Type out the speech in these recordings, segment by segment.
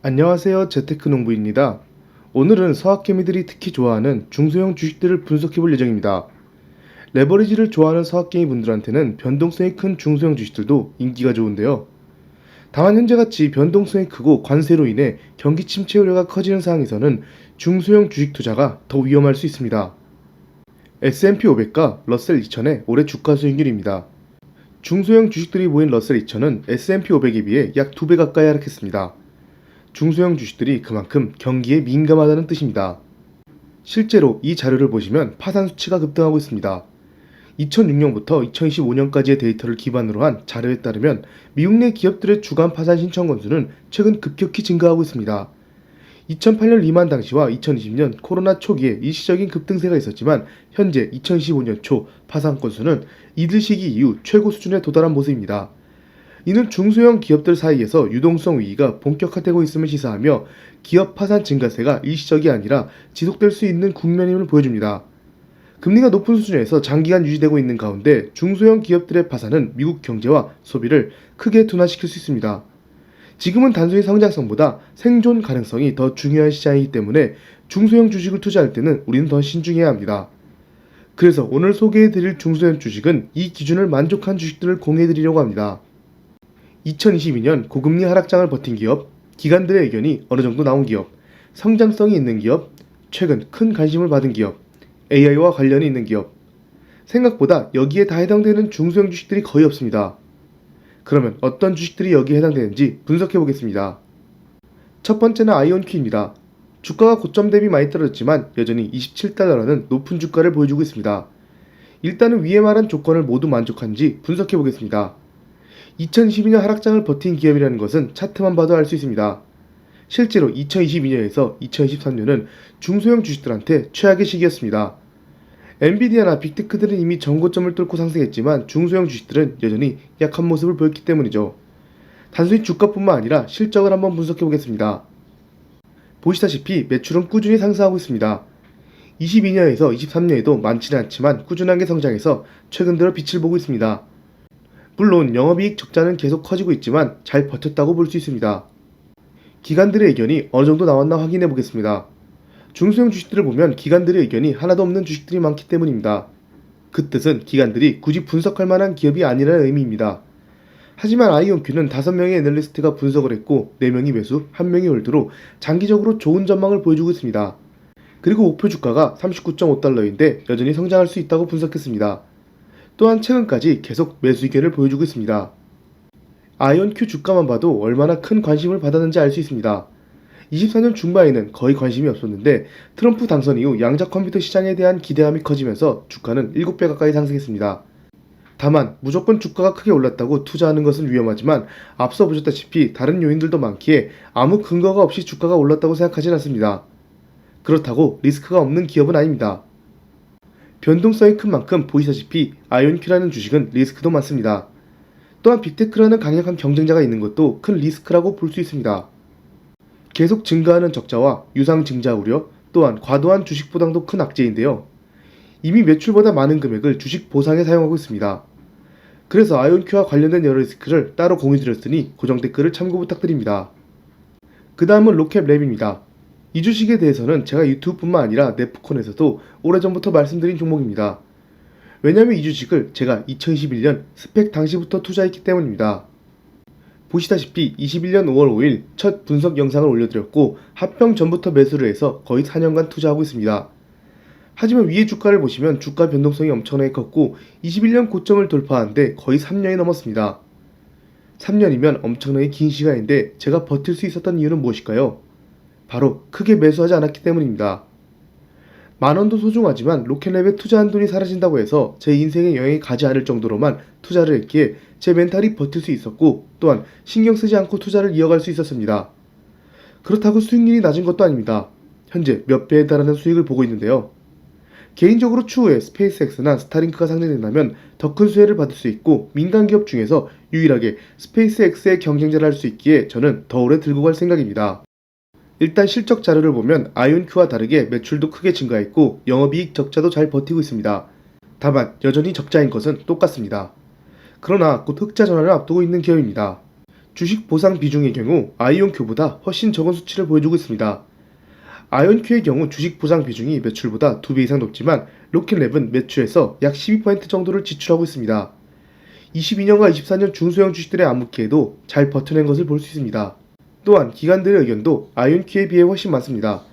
안녕하세요. 재테크농부입니다. 오늘은 서학개미들이 특히 좋아하는 중소형 주식들을 분석해볼 예정입니다. 레버리지를 좋아하는 서학개미 분들한테는 변동성이 큰 중소형 주식들도 인기가 좋은데요. 다만 현재같이 변동성이 크고 관세로 인해 경기 침체 우려가 커지는 상황에서는 중소형 주식 투자가 더 위험할 수 있습니다. S&P 500과 러셀 2000의 올해 주가 수익률입니다. 중소형 주식들이 모인 러셀 2000은 S&P 500에 비해 약 2배 가까이 하락했습니다. 중소형 주식들이 그만큼 경기에 민감하다는 뜻입니다. 실제로 이 자료를 보시면 파산 수치가 급등하고 있습니다. 2006년부터 2025년까지의 데이터를 기반으로 한 자료에 따르면 미국 내 기업들의 주간 파산 신청 건수는 최근 급격히 증가하고 있습니다. 2008년 리만 당시와 2020년 코로나 초기에 일시적인 급등세가 있었지만 현재 2025년 초 파산 건수는 이들 시기 이후 최고 수준에 도달한 모습입니다. 이는 중소형 기업들 사이에서 유동성 위기가 본격화되고 있음을 시사하며 기업 파산 증가세가 일시적이 아니라 지속될 수 있는 국면임을 보여줍니다. 금리가 높은 수준에서 장기간 유지되고 있는 가운데 중소형 기업들의 파산은 미국 경제와 소비를 크게 둔화시킬 수 있습니다. 지금은 단순히 성장성보다 생존 가능성이 더 중요한 시장이기 때문에 중소형 주식을 투자할 때는 우리는 더 신중해야 합니다. 그래서 오늘 소개해드릴 중소형 주식은 이 기준을 만족한 주식들을 공유해드리려고 합니다. 2022년 고금리 하락장을 버틴 기업, 기관들의 의견이 어느 정도 나온 기업, 성장성이 있는 기업, 최근 큰 관심을 받은 기업, AI와 관련이 있는 기업. 생각보다 여기에 다 해당되는 중소형 주식들이 거의 없습니다. 그러면 어떤 주식들이 여기에 해당되는지 분석해 보겠습니다. 첫 번째는 아이온큐입니다. 주가가 고점 대비 많이 떨어졌지만 여전히 27달러라는 높은 주가를 보여주고 있습니다. 일단은 위에 말한 조건을 모두 만족한지 분석해 보겠습니다. 2022년 하락장을 버틴 기업이라는 것은 차트만 봐도 알 수 있습니다. 실제로 2022년에서 2023년은 중소형 주식들한테 최악의 시기였습니다. 엔비디아나 빅테크들은 이미 전고점을 뚫고 상승했지만 중소형 주식들은 여전히 약한 모습을 보였기 때문이죠. 단순히 주가뿐만 아니라 실적을 한번 분석해 보겠습니다. 보시다시피 매출은 꾸준히 상승하고 있습니다. 22년에서 23년에도 많지는 않지만 꾸준하게 성장해서 최근 들어 빛을 보고 있습니다. 물론 영업이익 적자는 계속 커지고 있지만 잘 버텼다고 볼 수 있습니다. 기관들의 의견이 어느 정도 나왔나 확인해 보겠습니다. 중소형 주식들을 보면 기관들의 의견이 하나도 없는 주식들이 많기 때문입니다. 그 뜻은 기관들이 굳이 분석할 만한 기업이 아니라는 의미입니다. 하지만 아이온큐는 5명의 애널리스트가 분석을 했고 4명이 매수, 1명이 홀드로 장기적으로 좋은 전망을 보여주고 있습니다. 그리고 목표 주가가 39.5달러인데 여전히 성장할 수 있다고 분석했습니다. 또한 최근까지 계속 매수 의견을 보여주고 있습니다. 아이온큐 주가만 봐도 얼마나 큰 관심을 받았는지 알 수 있습니다. 24년 중반에는 거의 관심이 없었는데 트럼프 당선 이후 양자 컴퓨터 시장에 대한 기대감이 커지면서 주가는 7배 가까이 상승했습니다. 다만 무조건 주가가 크게 올랐다고 투자하는 것은 위험하지만 앞서 보셨다시피 다른 요인들도 많기에 아무 근거가 없이 주가가 올랐다고 생각하진 않습니다. 그렇다고 리스크가 없는 기업은 아닙니다. 변동성이 큰 만큼 보시다시피 아이온큐라는 주식은 리스크도 많습니다. 또한 빅테크라는 강력한 경쟁자가 있는 것도 큰 리스크라고 볼 수 있습니다. 계속 증가하는 적자와 유상 증자 우려, 또한 과도한 주식 부담도 큰 악재인데요. 이미 매출보다 많은 금액을 주식 보상에 사용하고 있습니다. 그래서 아이온큐와 관련된 여러 리스크를 따로 공유드렸으니 고정 댓글을 참고 부탁드립니다. 그 다음은 로켓랩입니다. 이 주식에 대해서는 제가 유튜브뿐만 아니라 네프콘에서도 오래전부터 말씀드린 종목입니다. 왜냐면 이 주식을 제가 2021년 스펙 당시부터 투자했기 때문입니다. 보시다시피 21년 5월 5일 첫 분석 영상을 올려드렸고 합병 전부터 매수를 해서 거의 4년간 투자하고 있습니다. 하지만 위의 주가를 보시면 주가 변동성이 엄청나게 컸고 21년 고점을 돌파하는데 거의 3년이 넘었습니다. 3년이면 엄청나게 긴 시간인데 제가 버틸 수 있었던 이유는 무엇일까요? 바로 크게 매수하지 않았기 때문입니다. 만원도 소중하지만 로켓랩에 투자한 돈이 사라진다고 해서 제 인생에 영향이 가지 않을 정도로만 투자를 했기에 제 멘탈이 버틸 수 있었고 또한 신경 쓰지 않고 투자를 이어갈 수 있었습니다. 그렇다고 수익률이 낮은 것도 아닙니다. 현재 몇 배에 달하는 수익을 보고 있는데요. 개인적으로 추후에 스페이스X나 스타링크가 상장된다면 더 큰 수혜를 받을 수 있고 민간 기업 중에서 유일하게 스페이스X의 경쟁자를 할 수 있기에 저는 더 오래 들고 갈 생각입니다. 일단 실적 자료를 보면 아이온큐와 다르게 매출도 크게 증가했고 영업이익 적자도 잘 버티고 있습니다. 다만 여전히 적자인 것은 똑같습니다. 그러나 곧 흑자 전환을 앞두고 있는 기업입니다. 주식 보상 비중의 경우 아이온큐보다 훨씬 적은 수치를 보여주고 있습니다. 아이온큐의 경우 주식 보상 비중이 매출보다 2배 이상 높지만 로켓랩은 매출에서 약 12% 정도를 지출하고 있습니다. 22년과 24년 중소형 주식들의 암흑기에도 잘 버텨낸 것을 볼 수 있습니다. 또한 기관들의 의견도 아이온큐에 비해 훨씬 많습니다.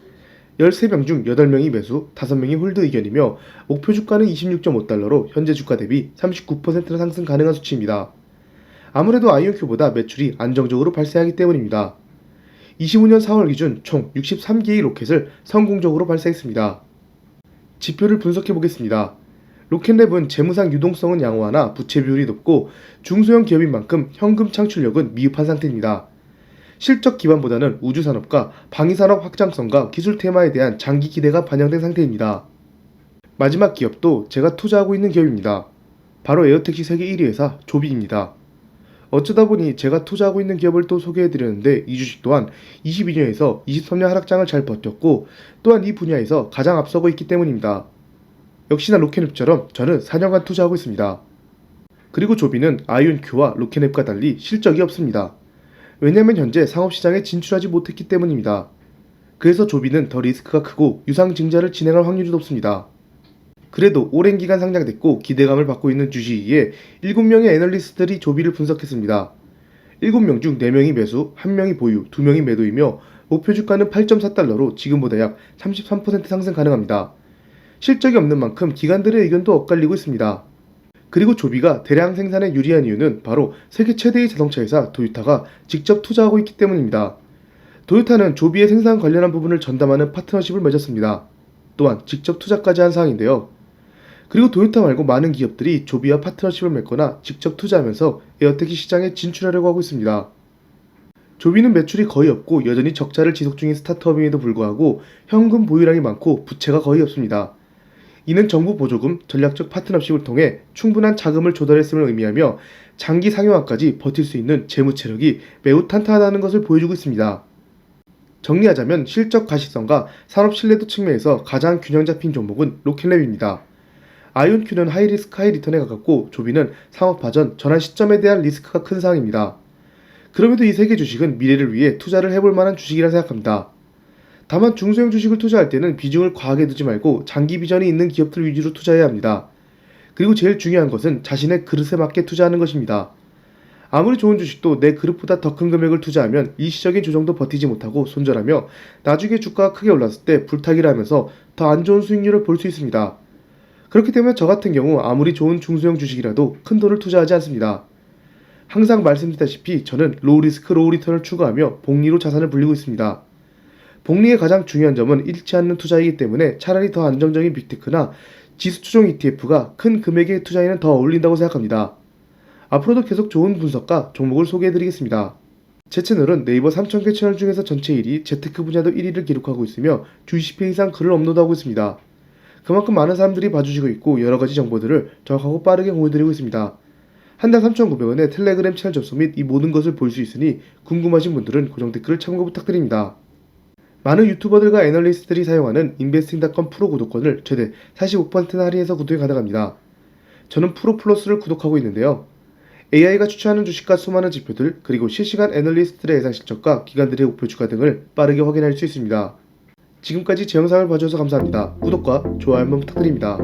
13명 중 8명이 매수, 5명이 홀드 의견이며 목표 주가는 26.5달러로 현재 주가 대비 39%나 상승 가능한 수치입니다. 아무래도 아이온큐보다 매출이 안정적으로 발생하기 때문입니다. 25년 4월 기준 총 63개의 로켓을 성공적으로 발사했습니다. 지표를 분석해 보겠습니다. 로켓랩은 재무상 유동성은 양호하나 부채 비율이 높고 중소형 기업인 만큼 현금 창출력은 미흡한 상태입니다. 실적 기반보다는 우주산업과 방위산업 확장성과 기술 테마에 대한 장기 기대가 반영된 상태입니다. 마지막 기업도 제가 투자하고 있는 기업입니다. 바로 에어택시 세계 1위 회사 조비입니다. 어쩌다 보니 제가 투자하고 있는 기업을 또 소개해드렸는데 이 주식 또한 22년에서 23년 하락장을 잘 버텼고 또한 이 분야에서 가장 앞서고 있기 때문입니다. 역시나 로켓랩처럼 저는 4년간 투자하고 있습니다. 그리고 조비는 아이온큐와 로켓랩과 달리 실적이 없습니다. 왜냐면 현재 상업시장에 진출하지 못했기 때문입니다. 그래서 조비는 더 리스크가 크고 유상증자를 진행할 확률이 높습니다. 그래도 오랜 기간 상장됐고 기대감을 받고 있는 주식이기에 7명의 애널리스트들이 조비를 분석했습니다. 7명 중 4명이 매수, 1명이 보유, 2명이 매도이며 목표 주가는 8.4달러로 지금보다 약 33% 상승 가능합니다. 실적이 없는 만큼 기관들의 의견도 엇갈리고 있습니다. 그리고 조비가 대량 생산에 유리한 이유는 바로 세계 최대의 자동차 회사 도요타가 직접 투자하고 있기 때문입니다. 도요타는 조비의 생산 관련한 부분을 전담하는 파트너십을 맺었습니다. 또한 직접 투자까지 한 사항인데요. 그리고 도요타 말고 많은 기업들이 조비와 파트너십을 맺거나 직접 투자하면서 에어택시 시장에 진출하려고 하고 있습니다. 조비는 매출이 거의 없고 여전히 적자를 지속 중인 스타트업임에도 불구하고 현금 보유량이 많고 부채가 거의 없습니다. 이는 정부 보조금, 전략적 파트너십을 통해 충분한 자금을 조달했음을 의미하며 장기 상용화까지 버틸 수 있는 재무 체력이 매우 탄탄하다는 것을 보여주고 있습니다. 정리하자면 실적 가시성과 산업 신뢰도 측면에서 가장 균형 잡힌 종목은 로켓랩입니다. 아이온큐는 하이리스크 하이리턴에 가깝고 조비는 상업 발전 전환 시점에 대한 리스크가 큰 사항입니다. 그럼에도 이 세 개 주식은 미래를 위해 투자를 해볼 만한 주식이라 생각합니다. 다만 중소형 주식을 투자할 때는 비중을 과하게 두지 말고 장기 비전이 있는 기업들 위주로 투자해야 합니다. 그리고 제일 중요한 것은 자신의 그릇에 맞게 투자하는 것입니다. 아무리 좋은 주식도 내 그릇보다 더 큰 금액을 투자하면 일시적인 조정도 버티지 못하고 손절하며 나중에 주가가 크게 올랐을 때 불타기를 하면서 더 안 좋은 수익률을 볼 수 있습니다. 그렇기 때문에 저 같은 경우 아무리 좋은 중소형 주식이라도 큰 돈을 투자하지 않습니다. 항상 말씀드렸다시피 저는 로우 리스크 로우 리턴을 추구하며 복리로 자산을 불리고 있습니다. 복리의 가장 중요한 점은 잃지 않는 투자이기 때문에 차라리 더 안정적인 빅테크나 지수 추종 ETF가 큰 금액의 투자에는 더 어울린다고 생각합니다. 앞으로도 계속 좋은 분석과 종목을 소개해드리겠습니다. 제 채널은 네이버 3000개 채널 중에서 전체 1위, 재테크 분야도 1위를 기록하고 있으며 주 20회 이상 글을 업로드하고 있습니다. 그만큼 많은 사람들이 봐주시고 있고 여러가지 정보들을 정확하고 빠르게 공유드리고 있습니다. 한 달 3,900원에 텔레그램 채널 접속 및 이 모든 것을 볼 수 있으니 궁금하신 분들은 고정 댓글을 참고 부탁드립니다. 많은 유튜버들과 애널리스트들이 사용하는 investing.com 프로 구독권을 최대 45%나 할인해서 구독이 가능합니다. 저는 프로 플러스를 구독하고 있는데요. AI가 추천하는 주식과 수많은 지표들 그리고 실시간 애널리스트들의 예상 실적과 기관들의 목표 주가 등을 빠르게 확인할 수 있습니다. 지금까지 제 영상을 봐주셔서 감사합니다. 구독과 좋아요 한번 부탁드립니다.